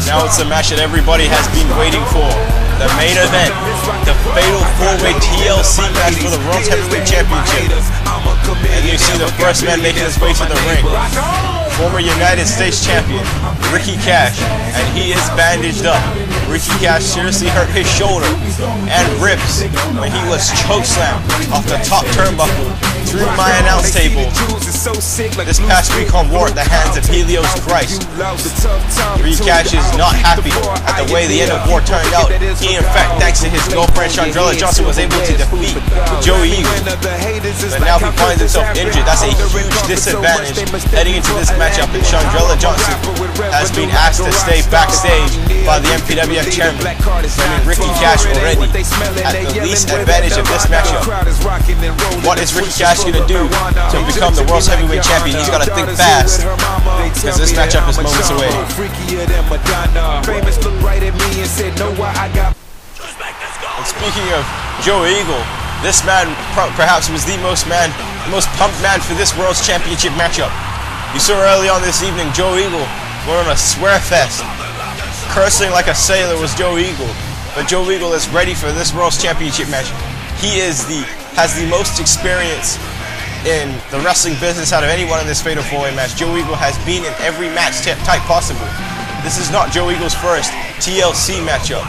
Now it's the match that everybody has been waiting for. The main event, the fatal 4-way TLC match for the World Heavyweight Championship. And you see the first man making his way to the ring. Former United States champion, Ricky Cash, and he is bandaged up. Ricky Cash seriously hurt his shoulder and ribs when he was chokeslammed off the top turnbuckle through my announce table this past week on War at the hands of Helios Christ. Ricky Cash is not happy at the way the end of War turned out. He, in fact, thanks to his girlfriend Chandrella Johnson, was able to defeat Joey Eagle. But now he finds himself injured. That's a huge disadvantage heading into this matchup, and Chandrella Johnson has been asked to stay backstage by the MPWF chairman, claiming Ricky Cash already at the least advantage of this matchup. What is Ricky Cash going to do to become the world's heavyweight champion? He's got to think fast, because this matchup is moments away. And speaking of Joe Eagle, this man perhaps was the most pumped man for this world's championship matchup. You saw early on this evening, Joe Eagle went on a swear fest. Cursing like a sailor was Joe Eagle, but Joe Eagle is ready for this world's championship match. He has the most experience in the wrestling business out of anyone in this fatal 4-way match. Joe Eagle has been in every match type possible. This is not Joe Eagle's first TLC matchup,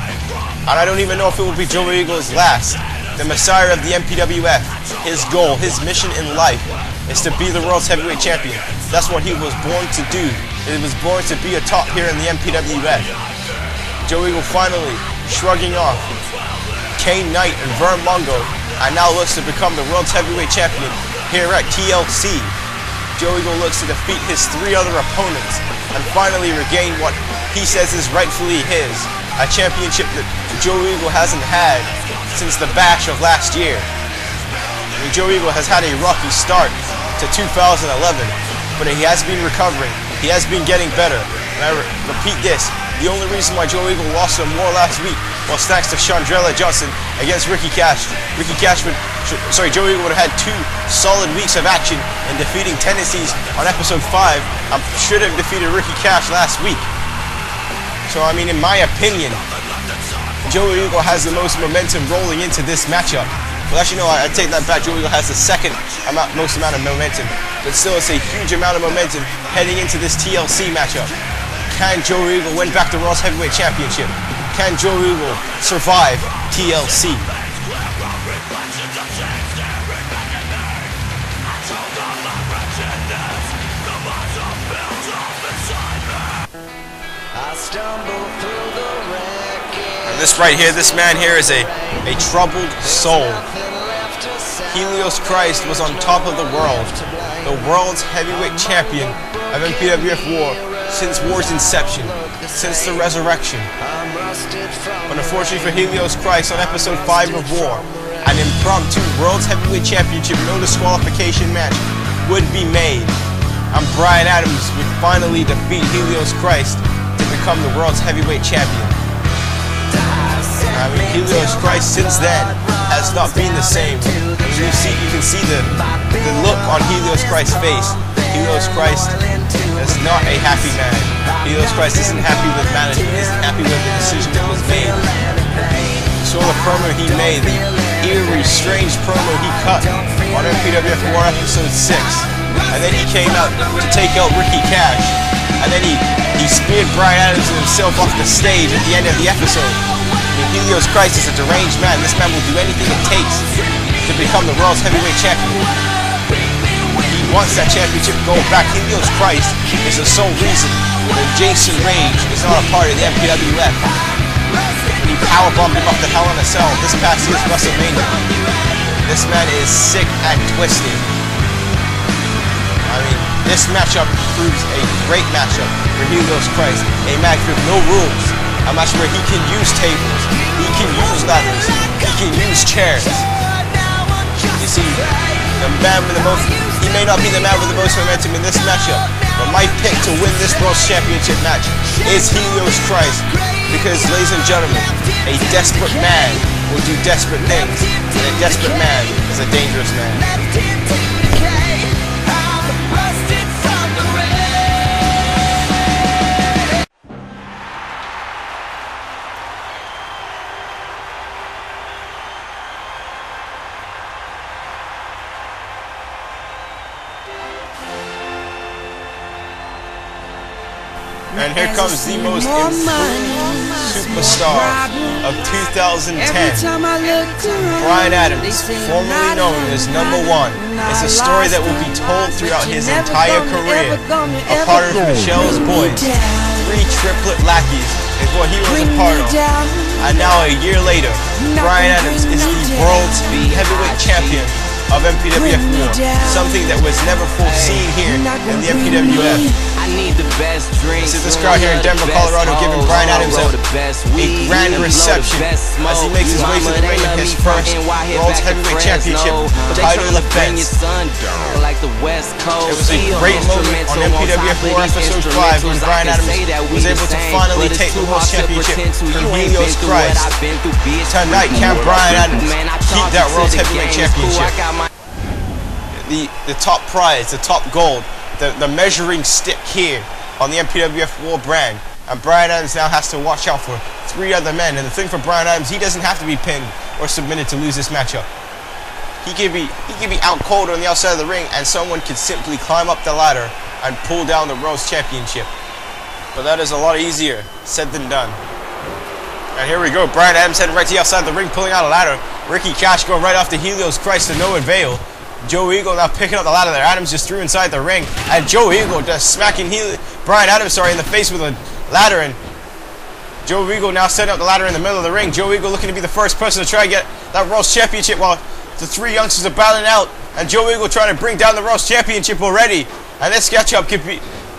and I don't even know if it will be Joe Eagle's last. The Messiah of the MPWF, his goal, his mission in life is to be the world's heavyweight champion. That's what he was born to do. He was born to be a top here in the MPWF. Joe Eagle finally shrugging off Kane Knight and Vern Mongo, and now looks to become the world's heavyweight champion here at TLC. Joe Eagle looks to defeat his 3 other opponents and finally regain what he says is rightfully his, a championship that Joe Eagle hasn't had since the Bash of last year. I mean, Joe Eagle has had a rocky start to 2011, but he has been recovering. He has been getting better. And I repeat this, the only reason why Joe Eagle lost some more last week was thanks to Chandrella Johnson against Ricky Cash. Joe Eagle would have had 2 solid weeks of action in defeating Tennessee's on episode 5. Should have defeated Ricky Cash last week. So I mean, in my opinion, Joe Eagle has the most momentum rolling into this matchup. Well, actually, no, I take that back. Joe Eagle has the second most amount of momentum, but still, it's a huge amount of momentum heading into this TLC matchup. Can Joe Eagle win back the World's Heavyweight Championship? Can Joe Eagle survive TLC? And this right here, this man here is a troubled soul. Helios Christ was on top of the world's heavyweight champion of MPWF War since War's inception, since the resurrection. But unfortunately for Helios Christ, on episode 5 of War, an impromptu World's Heavyweight Championship no disqualification match would be made, and Brian Adams would finally defeat Helios Christ to become the world's heavyweight champion. I mean, Helios Christ since then has not been the same. You can see the look on Helios Christ's face. Helios Christ is not a happy man. Helios Christ isn't happy with management, isn't happy with the decision that was made. You saw the promo he made, the eerie, strange promo he cut on MPWF War episode 6. And then he came out to take out Ricky Cash. And then he speared Brian Adams and himself off the stage at the end of the episode. I mean, Helios Christ is a deranged man. This man will do anything it takes to become the world's heavyweight champion. He wants that championship going back. Helios Christ is the sole reason that Jason Rage is not a part of the MPWF. He powerbombed him up the Hell in a Cell this past year's WrestleMania. This man is sick and twisted. I mean, this matchup proves a great matchup for Helios Christ. A match with no rules. A match where he can use tables, he can use ladders, he can use chairs. You see, the man with the most, he may not be the man with the most momentum in this matchup, but my pick to win this World Championship match is Helios Christ. Because, ladies and gentlemen, a desperate man will do desperate things, and a desperate man is a dangerous man. And here comes the most improved superstar of 2010. Brian Adams, formerly known as #1. It's a story that will be told throughout his entire career. A part of Michelle's boys. 3 triplet lackeys is what he was a part of. And now a year later, Brian Adams is the world's heavyweight champion of MPWF War, something that was never foreseen here in the MPWF. This is this crowd here in Denver, Colorado, giving Brian Adams a grand reception as he makes his way to the ring in his first World's Heavyweight Championship title defense. It was a great moment on MPWF War Episode 5 when Brian Adams was able to finally take the World Championship from Helios Christ. Tonight, can Brian Adams keep that World's Heavyweight Championship? The top prize, the top gold, the measuring stick here on the MPWF War brand. And Brian Adams now has to watch out for 3 other men. And the thing for Brian Adams, he doesn't have to be pinned or submitted to lose this matchup. He could be out cold on the outside of the ring, and someone could simply climb up the ladder and pull down the World's Championship. But that is a lot easier said than done. And here we go, Brian Adams heading right to the outside of the ring, pulling out a ladder. Ricky Cash going right off to Helios Christ to no avail. Joe Eagle now picking up the ladder there. Adams just threw inside the ring, and Joe Eagle just smacking Brian Adams in the face with a ladder. And Joe Eagle now setting up the ladder in the middle of the ring. Joe Eagle looking to be the first person to try to get that World's Championship while the 3 youngsters are battling out. And Joe Eagle trying to bring down the World's Championship already. And this sketch-up could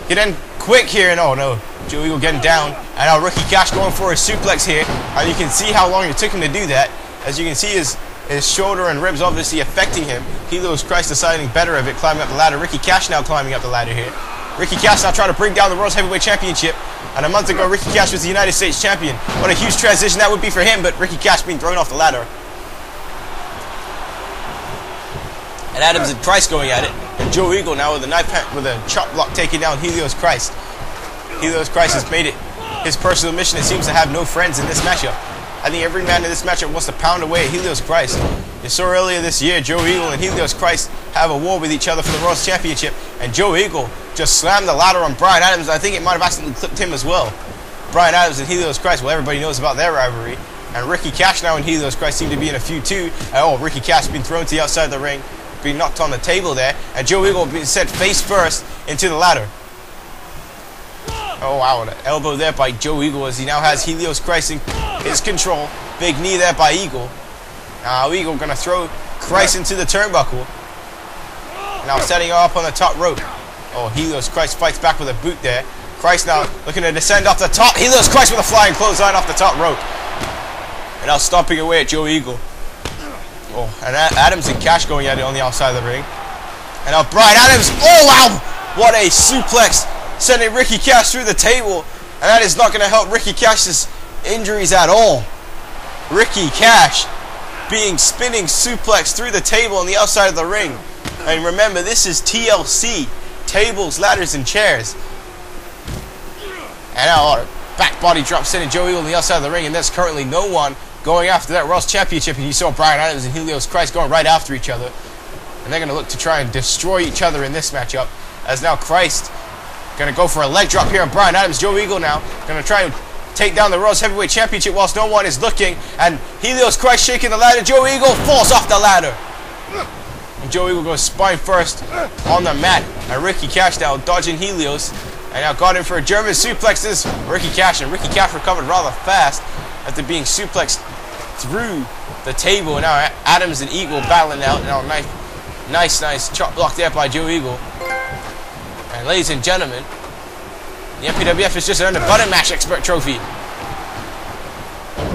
end quick here. And oh no, Joe Eagle getting down. And now Ricky Cash going for a suplex here. And you can see how long it took him to do that. As you can see, his shoulder and ribs obviously affecting him. Helios Christ deciding better of it, climbing up the ladder. Ricky Cash now climbing up the ladder here. Ricky Cash now trying to bring down the World's Heavyweight Championship. And a month ago, Ricky Cash was the United States Champion. What a huge transition that would be for him, but Ricky Cash being thrown off the ladder. And Adams and Christ going at it. And Joe Eagle now with a chop block taking down Helios Christ. Helios Christ has made it his personal mission. It seems to have no friends in this matchup. I think every man in this matchup wants to pound away at Helios Christ. You saw earlier this year, Joe Eagle and Helios Christ have a war with each other for the World's Championship, and Joe Eagle just slammed the ladder on Brian Adams. I think it might have accidentally clipped him as well. Brian Adams and Helios Christ, well, everybody knows about their rivalry. And Ricky Cash now and Helios Christ seem to be in a feud too. Oh, Ricky Cash being thrown to the outside of the ring, being knocked on the table there, and Joe Eagle being sent face first into the ladder. Oh wow, an elbow there by Joe Eagle as he now has Helios Christ in his control. Big knee there by Eagle. Now Eagle gonna throw Christ into the turnbuckle. Now setting up on the top rope. Oh, Helios Christ fights back with a boot there. Christ now looking to descend off the top. Helios Christ with a flying clothesline off the top rope. And now stomping away at Joe Eagle. Oh, and Adams and Cash going at it on the outside of the ring. And now Brian Adams. Oh wow, what a suplex, sending Ricky Cash through the table. And that is not going to help Ricky Cash's injuries at all. Ricky Cash being spinning suplex through the table on the outside of the ring. And remember, this is TLC, tables, ladders, and chairs. And now back body drop sending Joe Eagle on the outside of the ring, and there's currently no one going after that World's Championship. And you saw Brian Adams and Helios Christ going right after each other. And they're going to look to try and destroy each other in this matchup. As now Christ going to go for a leg drop here on Brian Adams. Joe Eagle now going to try and take down the World's Heavyweight Championship whilst no one is looking. And Helios Christ shaking the ladder. Joe Eagle falls off the ladder. And Joe Eagle goes spine first on the mat. And Ricky Cash now dodging Helios. And now got in for a German suplex. This Ricky Cash. And Ricky Cash recovered rather fast after being suplexed through the table. And now Adams and Eagle battling out. Now nice chop block there by Joe Eagle. And ladies and gentlemen, the MPWF has just earned a button match expert trophy.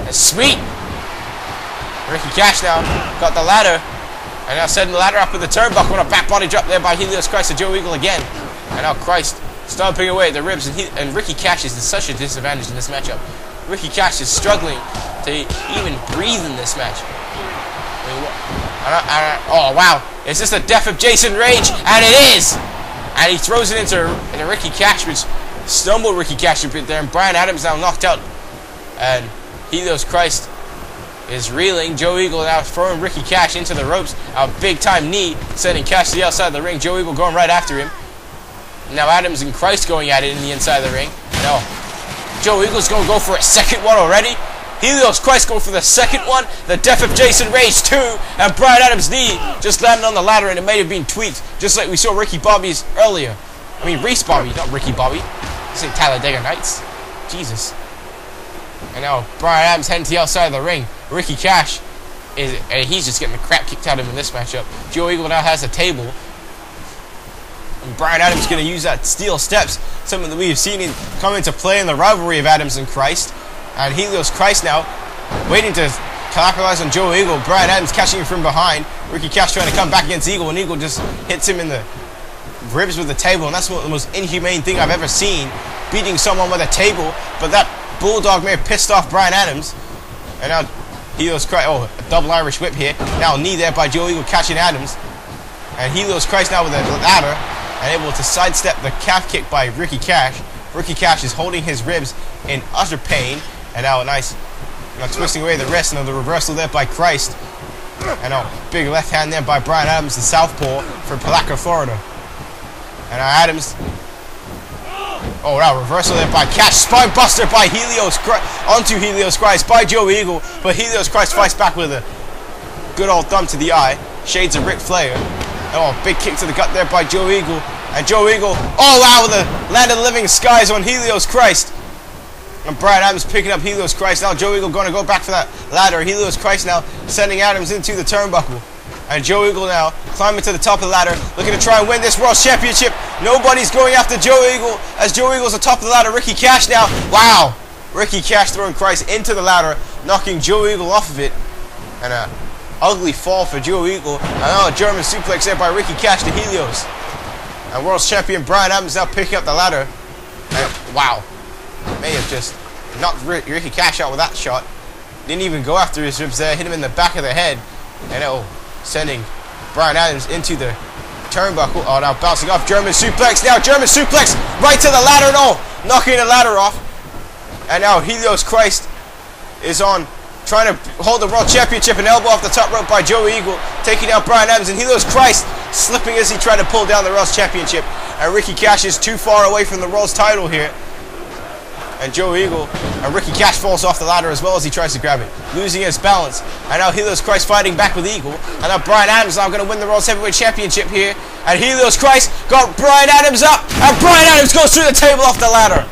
And sweet. Ricky Cash now got the ladder. And now setting the ladder up with the turnbuckle on a back body drop there by Helios Christ to Joe Eagle again. And now Christ stomping away at the ribs. And Ricky Cash is in such a disadvantage in this matchup. Ricky Cash is struggling to even breathe in this match. Oh wow. Is this the death of Jason Rage? And it is! And he throws it into Ricky Cash, which stumbled Ricky Cash a bit there. And Brian Adams now knocked out. And Helios Christ is reeling. Joe Eagle now throwing Ricky Cash into the ropes. A big time knee, sending Cash to the outside of the ring. Joe Eagle going right after him. Now Adams and Christ going at it in the inside of the ring. No. Joe Eagle's going to go for a second one already. Helios Christ going for the second one. The death of Jason Rage 2. And Bryan Adams' knee just landed on the ladder and it may have been tweaked. Just like we saw Ricky Bobby's earlier. I mean, Reese Bobby, not Ricky Bobby. This ain't Talladega Nights. Jesus. And now Bryan Adams heading to the outside of the ring. Ricky Cash he's just getting the crap kicked out of him in this matchup. Joe Eagle now has a table. And Bryan Adams is going to use that steel steps, something that we have seen come into play in the rivalry of Adams and Christ. And Helios Christ now waiting to capitalize on Joe Eagle. Bryan Adams catching him from behind. Ricky Cash trying to come back against Eagle, and Eagle just hits him in the ribs with the table. And that's the most inhumane thing I've ever seen, beating someone with a table. But that Bulldog may have pissed off Bryan Adams. And now Helios Christ, oh, a double Irish whip here. Now knee there by Joe Eagle catching Adams. And Helios Christ now with a ladder and able to sidestep the calf kick by Ricky Cash. Ricky Cash is holding his ribs in utter pain. And now a nice, twisting away the wrist, and the reversal there by Christ. And now big left hand there by Bryan Adams, the southpaw from Palaca, Florida. And now Adams. Oh, now reversal there by Cash. Spine buster by Helios Christ onto Helios Christ by Joe Eagle. But Helios Christ fights back with a good old thumb to the eye. Shades of Ric Flair. Oh, big kick to the gut there by Joe Eagle. And Joe Eagle all out with the land of the living skies on Helios Christ. And Bryan Adams picking up Helios Christ. Now Joe Eagle going to go back for that ladder. Helios Christ now sending Adams into the turnbuckle. And Joe Eagle now climbing to the top of the ladder, looking to try and win this World Championship. Nobody's going after Joe Eagle, as Joe Eagle's on top of the ladder. Ricky Cash now. Wow. Ricky Cash throwing Christ into the ladder, knocking Joe Eagle off of it. And a ugly fall for Joe Eagle. And now a German suplex there by Ricky Cash to Helios. And World Champion Bryan Adams now picking up the ladder. And wow. May have just knocked Ricky Cash out with that shot. Didn't even go after his ribs there. Hit him in the back of the head. And sending Bryan Adams into the turnbuckle. Oh, now bouncing off German suplex. Now German suplex right to the ladder. No, knocking the ladder off. And now Helios Christ is on, trying to hold the World Championship. An elbow off the top rope by Joe Eagle, taking out Bryan Adams. And Helios Christ slipping as he tried to pull down the World Championship. And Ricky Cash is too far away from the World's title here. And Joe Eagle and Ricky Cash falls off the ladder as well as he tries to grab it, losing his balance. And now Helios Christ fighting back with Eagle. And now Bryan Adams now going to win the World Heavyweight Championship here. And Helios Christ got Bryan Adams up. And Bryan Adams goes through the table off the ladder.